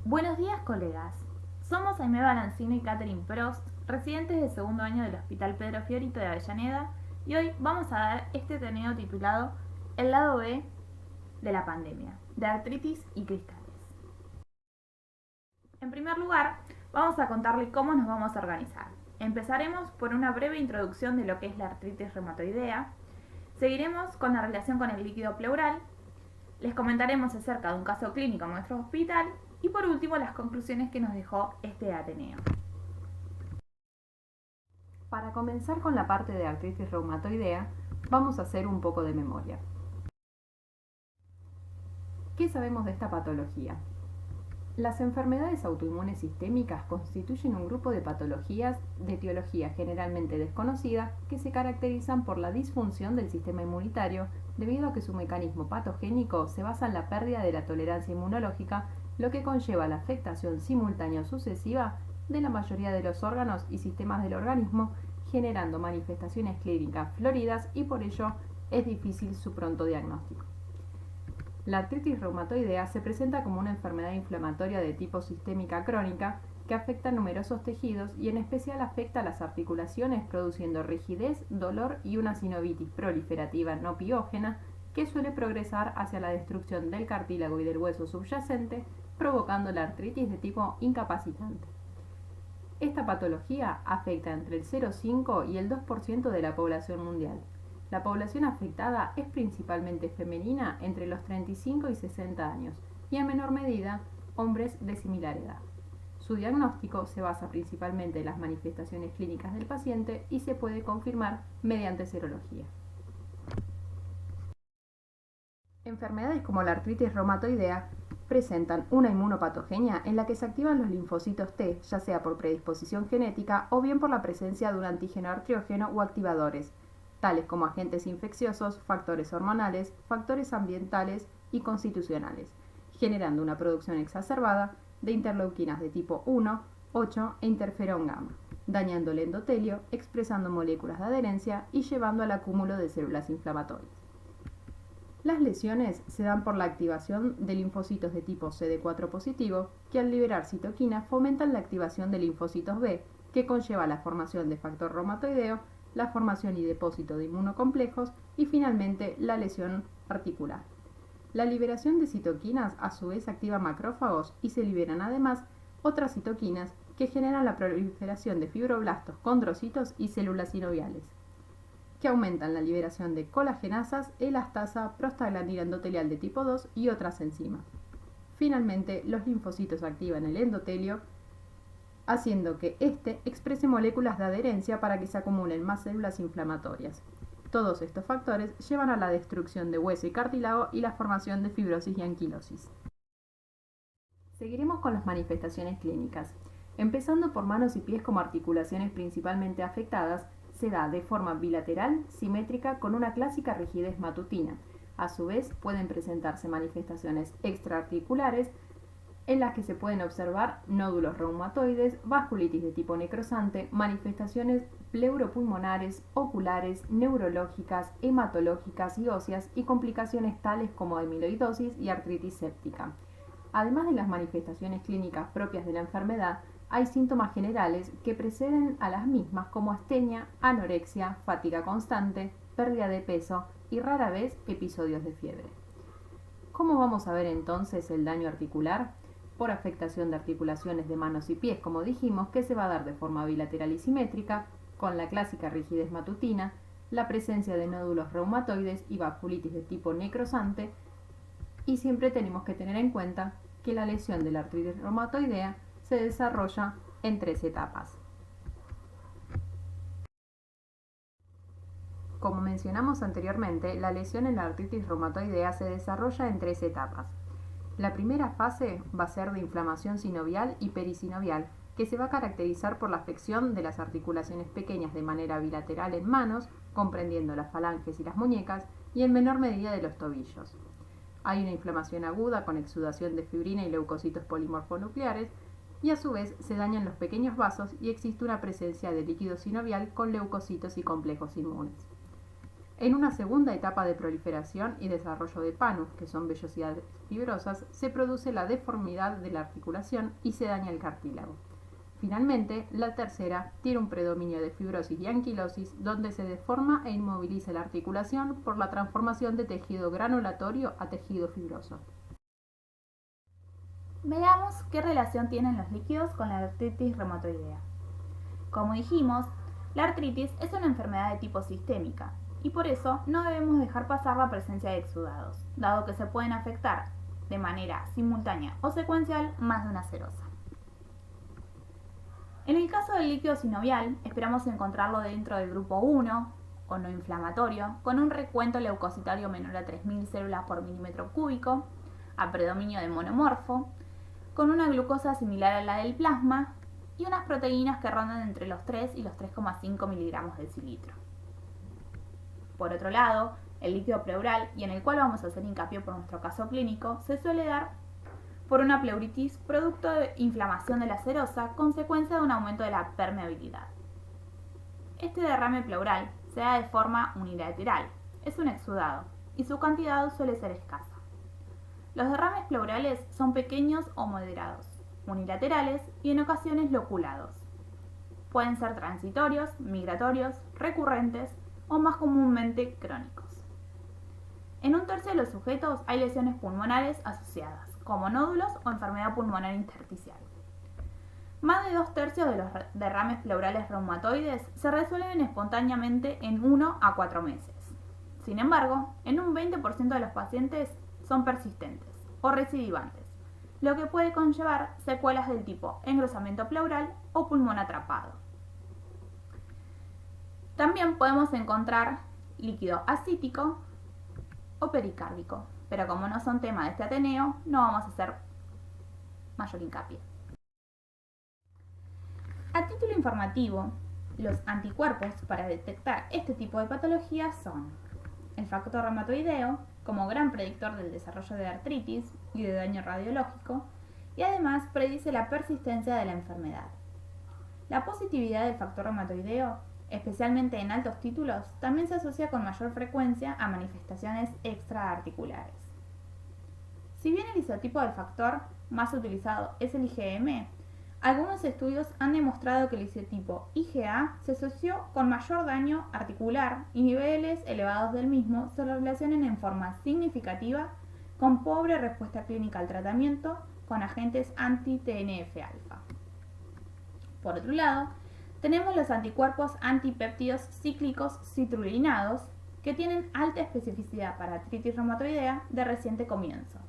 Buenos días, colegas. Somos Aimee Balancino y Catherine Prost, residentes de segundo año del Hospital Pedro Fiorito de Avellaneda, y hoy vamos a dar este Ateneo titulado El lado B de la pandemia, de artritis y cristales. En primer lugar, vamos a contarles cómo nos vamos a organizar. Empezaremos por una breve introducción de lo que es la artritis reumatoidea, seguiremos con la relación con el líquido pleural, les comentaremos acerca de un caso clínico en nuestro hospital y por último las conclusiones que nos dejó este Ateneo. Para comenzar con la parte de artritis reumatoidea, vamos a hacer un poco de memoria. ¿Qué sabemos de esta patología? Las enfermedades autoinmunes sistémicas constituyen un grupo de patologías de etiología generalmente desconocida que se caracterizan por la disfunción del sistema inmunitario debido a que su mecanismo patogénico se basa en la pérdida de la tolerancia inmunológica, lo que conlleva la afectación simultánea o sucesiva de la mayoría de los órganos y sistemas del organismo, generando manifestaciones clínicas floridas y por ello es difícil su pronto diagnóstico. La artritis reumatoidea se presenta como una enfermedad inflamatoria de tipo sistémica crónica que afecta a numerosos tejidos y en especial afecta a las articulaciones produciendo rigidez, dolor y una sinovitis proliferativa no piógena que suele progresar hacia la destrucción del cartílago y del hueso subyacente, provocando la artritis de tipo incapacitante. Esta patología afecta entre el 0,5 y el 2% de la población mundial. La población afectada es principalmente femenina entre los 35 y 60 años y en menor medida hombres de similar edad. Su diagnóstico se basa principalmente en las manifestaciones clínicas del paciente y se puede confirmar mediante serología. Enfermedades como la artritis reumatoidea presentan una inmunopatogenia en la que se activan los linfocitos T, ya sea por predisposición genética o bien por la presencia de un antígeno artriógeno o activadores, tales como agentes infecciosos, factores hormonales, factores ambientales y constitucionales, generando una producción exacerbada de interleuquinas de tipo 1, 8 e interferón gamma, dañando el endotelio, expresando moléculas de adherencia y llevando al acúmulo de células inflamatorias. Las lesiones se dan por la activación de linfocitos de tipo CD4 positivo que al liberar citoquina fomentan la activación de linfocitos B, que conlleva la formación de factor reumatoideo, la formación y depósito de inmunocomplejos y finalmente la lesión articular. La liberación de citoquinas a su vez activa macrófagos y se liberan además otras citoquinas que generan la proliferación de fibroblastos, condrocitos y células sinoviales, que aumentan la liberación de colagenasas, elastasa, prostaglandina endotelial de tipo 2 y otras enzimas. Finalmente, los linfocitos activan el endotelio, haciendo que éste exprese moléculas de adherencia para que se acumulen más células inflamatorias. Todos estos factores llevan a la destrucción de hueso y cartílago y la formación de fibrosis y anquilosis. Seguiremos con las manifestaciones clínicas. Empezando por manos y pies como articulaciones principalmente afectadas, se da de forma bilateral, simétrica, con una clásica rigidez matutina. A su vez, pueden presentarse manifestaciones extraarticulares en las que se pueden observar nódulos reumatoides, vasculitis de tipo necrosante, manifestaciones pleuropulmonares, oculares, neurológicas, hematológicas y óseas y complicaciones tales como amiloidosis y artritis séptica. Además de las manifestaciones clínicas propias de la enfermedad, hay síntomas generales que preceden a las mismas como astenia, anorexia, fatiga constante, pérdida de peso y rara vez episodios de fiebre. ¿Cómo vamos a ver entonces el daño articular? Por afectación de articulaciones de manos y pies, como dijimos, que se va a dar de forma bilateral y simétrica, con la clásica rigidez matutina, la presencia de nódulos reumatoides y vasculitis de tipo necrosante, y siempre tenemos que tener en cuenta que la lesión de la artritis reumatoidea se desarrolla en 3 etapas. Como mencionamos anteriormente, la lesión en la artritis reumatoidea se desarrolla en 3 etapas. La primera fase va a ser de inflamación sinovial y perisinovial, que se va a caracterizar por la afección de las articulaciones pequeñas de manera bilateral en manos, comprendiendo las falanges y las muñecas, y en menor medida de los tobillos. Hay una inflamación aguda con exudación de fibrina y leucocitos polimorfonucleares, y a su vez se dañan los pequeños vasos y existe una presencia de líquido sinovial con leucocitos y complejos inmunes. En una segunda etapa de proliferación y desarrollo de panus, que son vellosidades fibrosas, se produce la deformidad de la articulación y se daña el cartílago. Finalmente, la tercera tiene un predominio de fibrosis y anquilosis, donde se deforma e inmoviliza la articulación por la transformación de tejido granulatorio a tejido fibroso. Veamos qué relación tienen los líquidos con la artritis reumatoidea. Como dijimos, la artritis es una enfermedad de tipo sistémica y por eso no debemos dejar pasar la presencia de exudados, dado que se pueden afectar de manera simultánea o secuencial más de una serosa. En el caso del líquido sinovial, esperamos encontrarlo dentro del grupo 1 o no inflamatorio, con un recuento leucocitario menor a 3.000 células por milímetro cúbico, a predominio de monomorfo, con una glucosa similar a la del plasma y unas proteínas que rondan entre los 3 y los 3,5 miligramos del cilitro. Por otro lado, el líquido pleural, y en el cual vamos a hacer hincapié por nuestro caso clínico, se suele dar por una pleuritis producto de inflamación de la serosa, consecuencia de un aumento de la permeabilidad. Este derrame pleural se da de forma unilateral, es un exudado, y su cantidad suele ser escasa. Los derrames pleurales son pequeños o moderados, unilaterales y en ocasiones loculados. Pueden ser transitorios, migratorios, recurrentes o más comúnmente crónicos. En un tercio de los sujetos hay lesiones pulmonares asociadas, como nódulos o enfermedad pulmonar intersticial. Más de 2/3 de los derrames pleurales reumatoides se resuelven espontáneamente en 1 a 4 meses. Sin embargo, en un 20% de los pacientes son persistentes o recidivantes, lo que puede conllevar secuelas del tipo engrosamiento pleural o pulmón atrapado. También podemos encontrar líquido ascítico o pericárdico, pero como no son tema de este Ateneo, no vamos a hacer mayor hincapié. A título informativo, los anticuerpos para detectar este tipo de patologías son el factor reumatoideo, como gran predictor del desarrollo de artritis y de daño radiológico, y además predice la persistencia de la enfermedad. La positividad del factor reumatoideo, especialmente en altos títulos, también se asocia con mayor frecuencia a manifestaciones extraarticulares. Si bien el isotipo del factor más utilizado es el IgM, algunos estudios han demostrado que el isotipo IgA se asoció con mayor daño articular y niveles elevados del mismo se relacionan en forma significativa con pobre respuesta clínica al tratamiento con agentes anti-TNF-alfa. Por otro lado, tenemos los anticuerpos antipéptidos cíclicos citrulinados que tienen alta especificidad para artritis reumatoidea de reciente comienzo.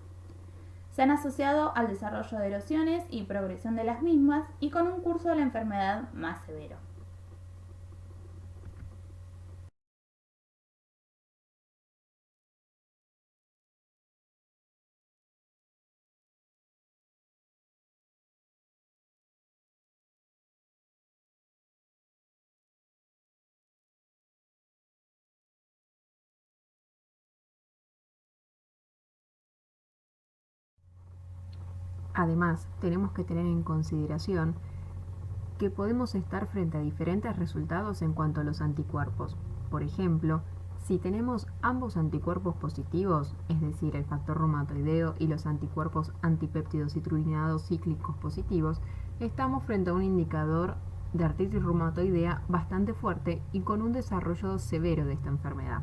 Se han asociado al desarrollo de erosiones y progresión de las mismas y con un curso de la enfermedad más severo. Además, tenemos que tener en consideración que podemos estar frente a diferentes resultados en cuanto a los anticuerpos. Por ejemplo, si tenemos ambos anticuerpos positivos, es decir, el factor reumatoideo y los anticuerpos antipéptidos citrulinados cíclicos positivos, estamos frente a un indicador de artritis reumatoidea bastante fuerte y con un desarrollo severo de esta enfermedad.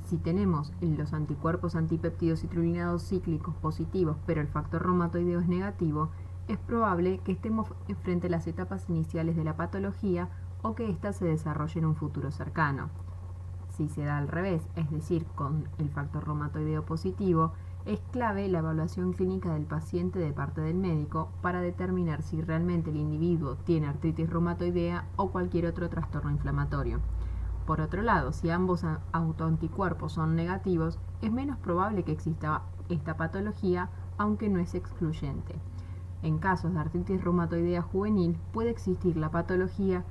Si tenemos los anticuerpos antipéptidos citrulinados cíclicos positivos, pero el factor reumatoideo es negativo, es probable que estemos frente a las etapas iniciales de la patología o que ésta se desarrolle en un futuro cercano. Si se da al revés, es decir, con el factor reumatoideo positivo, es clave la evaluación clínica del paciente de parte del médico para determinar si realmente el individuo tiene artritis reumatoidea o cualquier otro trastorno inflamatorio. Por otro lado, si ambos autoanticuerpos son negativos, es menos probable que exista esta patología, aunque no es excluyente. En casos de artritis reumatoidea juvenil puede existir la patología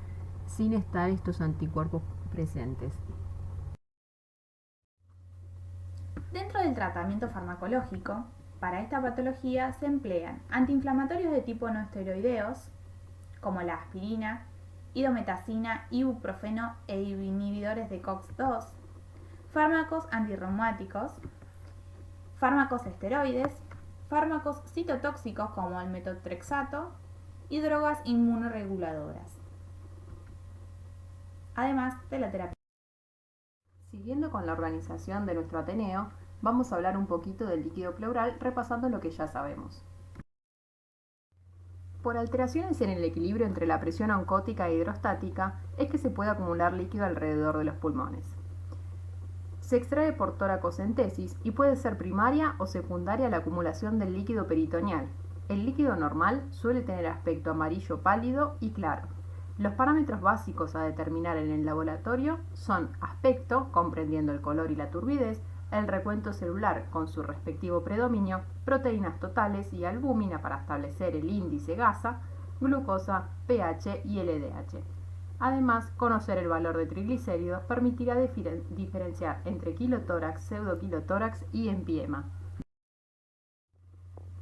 sin estar estos anticuerpos presentes. Dentro del tratamiento farmacológico, para esta patología se emplean antiinflamatorios de tipo no esteroideos, como la aspirina, indometacina, ibuprofeno e inhibidores de COX-2, fármacos antirreumáticos, fármacos esteroides, fármacos citotóxicos como el metotrexato y drogas inmunoreguladoras, además de la terapia. Siguiendo con la organización de nuestro Ateneo, vamos a hablar un poquito del líquido pleural repasando lo que ya sabemos. Por alteraciones en el equilibrio entre la presión oncótica e hidrostática es que se puede acumular líquido alrededor de los pulmones. Se extrae por toracocentesis y puede ser primaria o secundaria la acumulación del líquido peritoneal. El líquido normal suele tener aspecto amarillo pálido y claro. Los parámetros básicos a determinar en el laboratorio son aspecto, comprendiendo el color y la turbidez, el recuento celular con su respectivo predominio, proteínas totales y albúmina para establecer el índice GASA, glucosa, pH y LDH. Además, conocer el valor de triglicéridos permitirá diferenciar entre kilotórax, pseudokilotórax y empiema.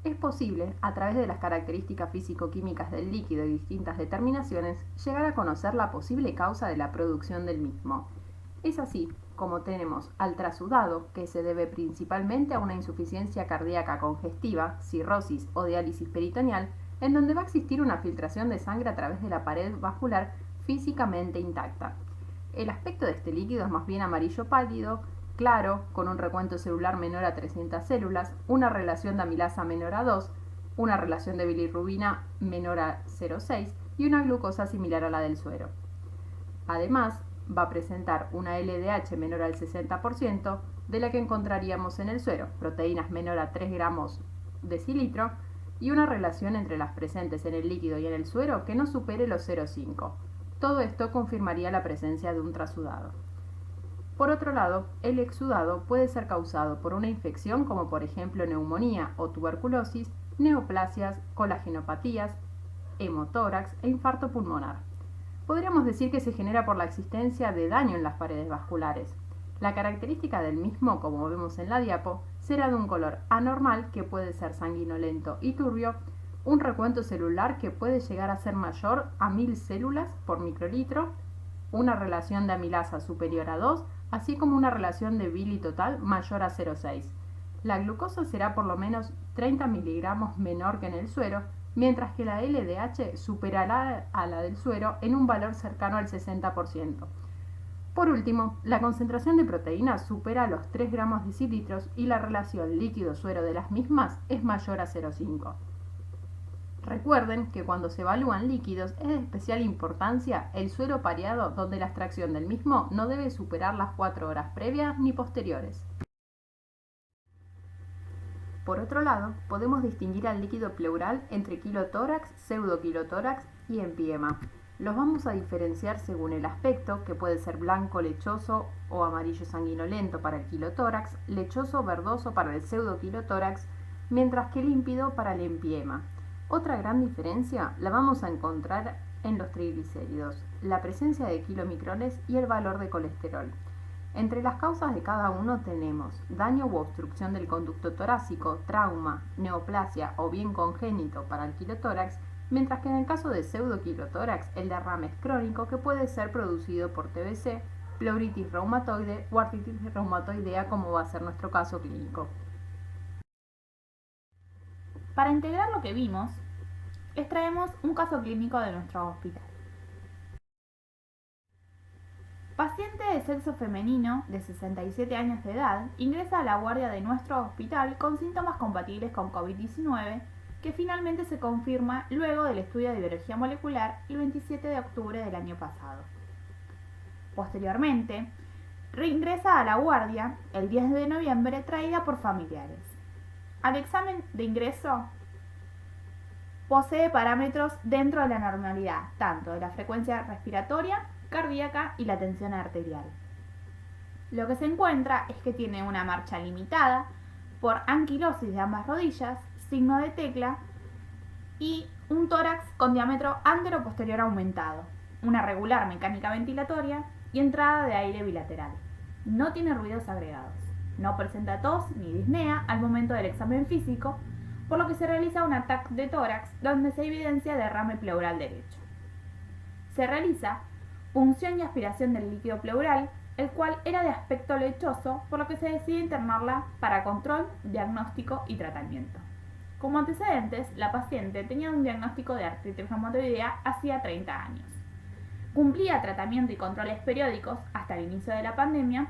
Es posible, a través de las características físico-químicas del líquido y distintas determinaciones, llegar a conocer la posible causa de la producción del mismo. Es así como tenemos al trasudado, que se debe principalmente a una insuficiencia cardíaca congestiva, cirrosis o diálisis peritoneal, en donde va a existir una filtración de sangre a través de la pared vascular físicamente intacta. El aspecto de este líquido es más bien amarillo pálido, claro, con un recuento celular menor a 300 células, una relación de amilasa menor a 2, una relación de bilirrubina menor a 0,6 y una glucosa similar a la del suero. Además, va a presentar una LDH menor al 60% de la que encontraríamos en el suero, proteínas menor a 3 gramos decilitro y una relación entre las presentes en el líquido y en el suero que no supere los 0,5. Todo esto confirmaría la presencia de un trasudado. Por otro lado, el exudado puede ser causado por una infección como por ejemplo neumonía o tuberculosis, neoplasias, colagenopatías, hemotórax e infarto pulmonar. Podríamos decir que se genera por la existencia de daño en las paredes vasculares. La característica del mismo, como vemos en la diapo, será de un color anormal que puede ser sanguinolento y turbio, un recuento celular que puede llegar a ser mayor a 1000 células por microlitro, una relación de amilasa superior a 2, así como una relación de bili total mayor a 0,6. La glucosa será por lo menos 30 miligramos menor que en el suero, mientras que la LDH superará a la del suero en un valor cercano al 60%. Por último, la concentración de proteínas supera los 3 gramos decilitros y la relación líquido-suero de las mismas es mayor a 0,5. Recuerden que cuando se evalúan líquidos es de especial importancia el suero pareado, donde la extracción del mismo no debe superar las 4 horas previas ni posteriores. Por otro lado, podemos distinguir al líquido pleural entre kilotórax, pseudokilotórax y empiema. Los vamos a diferenciar según el aspecto, que puede ser blanco lechoso o amarillo sanguinolento para el kilotórax, lechoso verdoso para el pseudokilotórax, mientras que límpido para el empiema. Otra gran diferencia la vamos a encontrar en los triglicéridos, la presencia de kilomicrones y el valor de colesterol. Entre las causas de cada uno tenemos daño u obstrucción del conducto torácico, trauma, neoplasia o bien congénito para el kilotórax, mientras que en el caso de pseudokilotórax el derrame es crónico que puede ser producido por TBC, pleuritis reumatoide o artritis reumatoidea, como va a ser nuestro caso clínico. Para integrar lo que vimos, extraemos un caso clínico de nuestro hospital. Paciente de sexo femenino de 67 años de edad ingresa a la guardia de nuestro hospital con síntomas compatibles con COVID-19 que finalmente se confirma luego del estudio de biología molecular el 27 de octubre del año pasado. Posteriormente, reingresa a la guardia el 10 de noviembre traída por familiares. Al examen de ingreso posee parámetros dentro de la normalidad, tanto de la frecuencia respiratoria, cardíaca y la tensión arterial. Lo que se encuentra es que tiene una marcha limitada por anquilosis de ambas rodillas, signo de tecla y un tórax con diámetro antero-posterior aumentado, una regular mecánica ventilatoria y entrada de aire bilateral. No tiene ruidos agregados. No presenta tos ni disnea al momento del examen físico, por lo que se realiza un TAC de tórax donde se evidencia derrame pleural derecho. Se realiza punción y aspiración del líquido pleural el cual era de aspecto lechoso, por lo que se decide internarla para control, diagnóstico y tratamiento. Como antecedentes, la paciente tenía un diagnóstico de artritis reumatoidea hacía 30 años. Cumplía tratamiento y controles periódicos hasta el inicio de la pandemia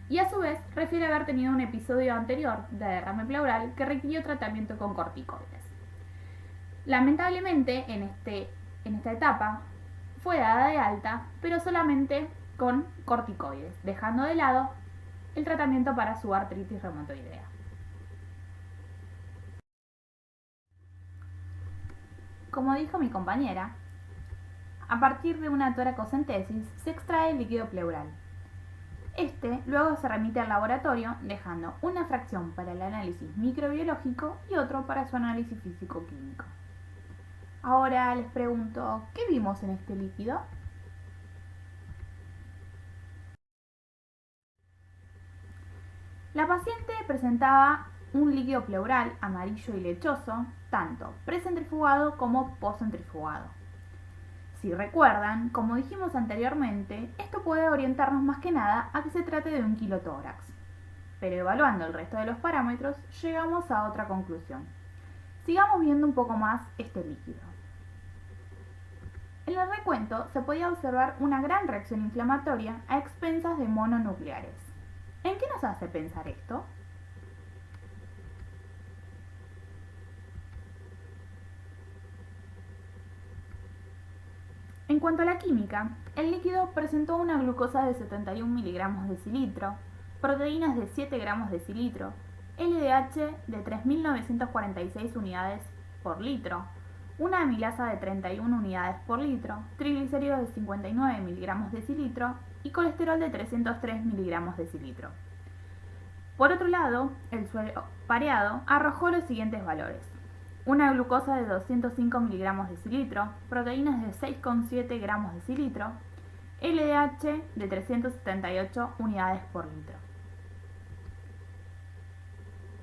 y a su vez refiere haber tenido un episodio anterior de derrame pleural que requirió tratamiento con corticoides. Lamentablemente, en esta etapa fue dada de alta, pero solamente con corticoides, dejando de lado el tratamiento para su artritis reumatoidea. Como dijo mi compañera, a partir de una toracocentesis se extrae el líquido pleural. Este luego se remite al laboratorio, dejando una fracción para el análisis microbiológico y otro para su análisis físico-químico. Ahora les pregunto, ¿qué vimos en este líquido? La paciente presentaba un líquido pleural amarillo y lechoso, tanto precentrifugado como postcentrifugado. Si recuerdan, como dijimos anteriormente, esto puede orientarnos más que nada a que se trate de un quilotórax. Pero evaluando el resto de los parámetros, llegamos a otra conclusión. Sigamos viendo un poco más este líquido. En el recuento se podía observar una gran reacción inflamatoria a expensas de mononucleares. ¿En qué nos hace pensar esto? En cuanto a la química, el líquido presentó una glucosa de 71 miligramos decilitro, proteínas de 7 gramos decilitro, LDH de 3.946 unidades por litro, una amilasa de 31 unidades por litro, triglicéridos de 59 miligramos decilitro y colesterol de 303 miligramos decilitro. Por otro lado, el suero pareado arrojó los siguientes valores: una glucosa de 205 miligramos decilitro, proteínas de 6,7 gramos decilitro, LDH de 378 unidades por litro.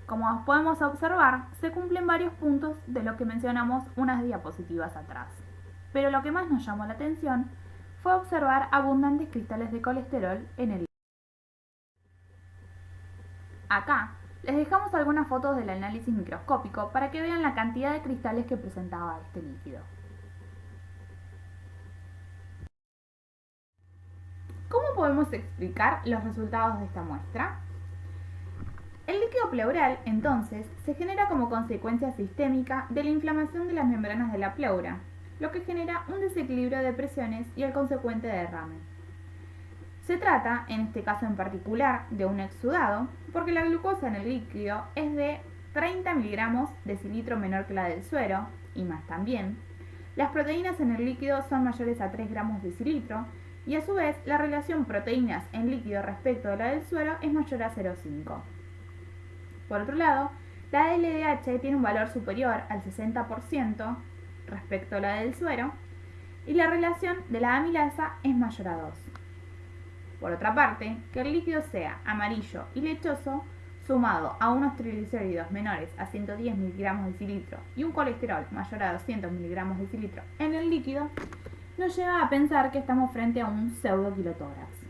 Como podemos observar, se cumplen varios puntos de lo que mencionamos unas diapositivas atrás. Pero lo que más nos llamó la atención fue observar abundantes cristales de colesterol en el líquido. Acá les dejamos algunas fotos del análisis microscópico para que vean la cantidad de cristales que presentaba este líquido. ¿Cómo podemos explicar los resultados de esta muestra? El líquido pleural, entonces, se genera como consecuencia sistémica de la inflamación de las membranas de la pleura, lo que genera un desequilibrio de presiones y el consecuente derrame. Se trata, en este caso en particular, de un exudado, porque la glucosa en el líquido es de 30 miligramos decilitro menor que la del suero, y más también. Las proteínas en el líquido son mayores a 3 gramos decilitro, y a su vez la relación proteínas en líquido respecto de la del suero es mayor a 0,5. Por otro lado, la LDH tiene un valor superior al 60% respecto a la del suero, y la relación de la amilasa es mayor a 2. Por otra parte, que el líquido sea amarillo y lechoso, sumado a unos triglicéridos menores a 110 miligramos decilitro y un colesterol mayor a 200 miligramos decilitro en el líquido, nos lleva a pensar que estamos frente a un pseudoquilotórax.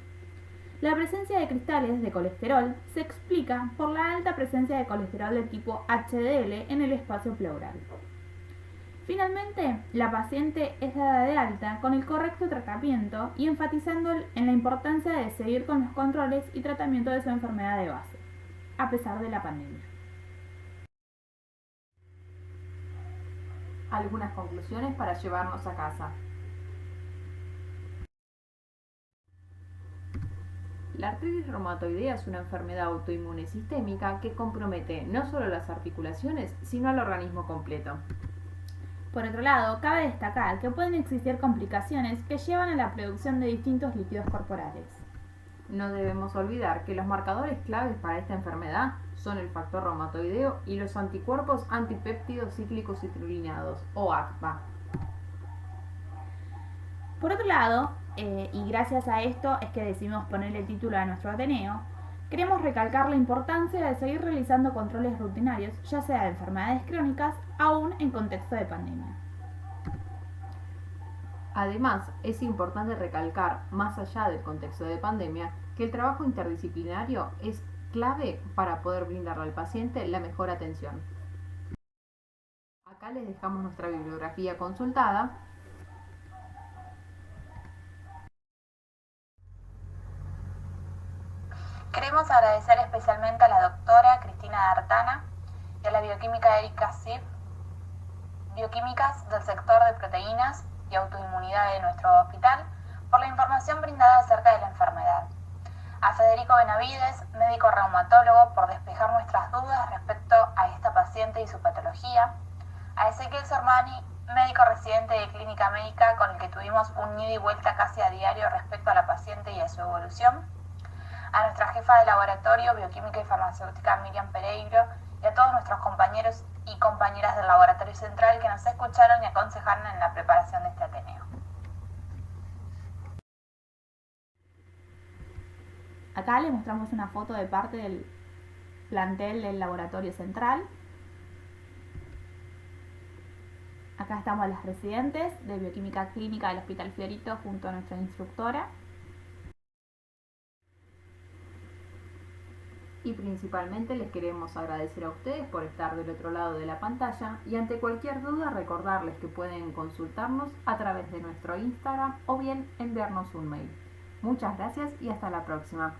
La presencia de cristales de colesterol se explica por la alta presencia de colesterol del tipo HDL en el espacio pleural. Finalmente, la paciente es dada de alta con el correcto tratamiento y enfatizando en la importancia de seguir con los controles y tratamiento de su enfermedad de base, a pesar de la pandemia. Algunas conclusiones para llevarnos a casa. La artritis reumatoidea es una enfermedad autoinmune sistémica que compromete no solo las articulaciones, sino al organismo completo. Por otro lado, cabe destacar que pueden existir complicaciones que llevan a la producción de distintos líquidos corporales. No debemos olvidar que los marcadores claves para esta enfermedad son el factor reumatoideo y los anticuerpos antipéptidos cíclicos citrulinados, o ACPA. Por otro lado, y gracias a esto es que decidimos ponerle el título a nuestro Ateneo, queremos recalcar la importancia de seguir realizando controles rutinarios, ya sea de enfermedades crónicas, aún en contexto de pandemia. Además, es importante recalcar, más allá del contexto de pandemia, que el trabajo interdisciplinario es clave para poder brindarle al paciente la mejor atención. Acá les dejamos nuestra bibliografía consultada. Queremos agradecer especialmente a la doctora Cristina Artana y a la bioquímica Erika Sip, bioquímicas del sector de proteínas y autoinmunidad de nuestro hospital, por la información brindada acerca de la enfermedad. A Federico Benavides, médico reumatólogo, por despejar nuestras dudas respecto a esta paciente y su patología. A Ezequiel Sormani, médico residente de clínica médica, con el que tuvimos un ida y vuelta casi a diario respecto a la paciente y a su evolución. A nuestra jefa de laboratorio, bioquímica y farmacéutica Miriam Pereiro, y a todos nuestros compañeros y compañeras del Laboratorio Central que nos escucharon y aconsejaron en la preparación de este Ateneo. Acá les mostramos una foto de parte del plantel del Laboratorio Central. Acá estamos las residentes de bioquímica clínica del Hospital Fiorito junto a nuestra instructora. Y principalmente les queremos agradecer a ustedes por estar del otro lado de la pantalla y ante cualquier duda recordarles que pueden consultarnos a través de nuestro Instagram o bien enviarnos un mail. Muchas gracias y hasta la próxima.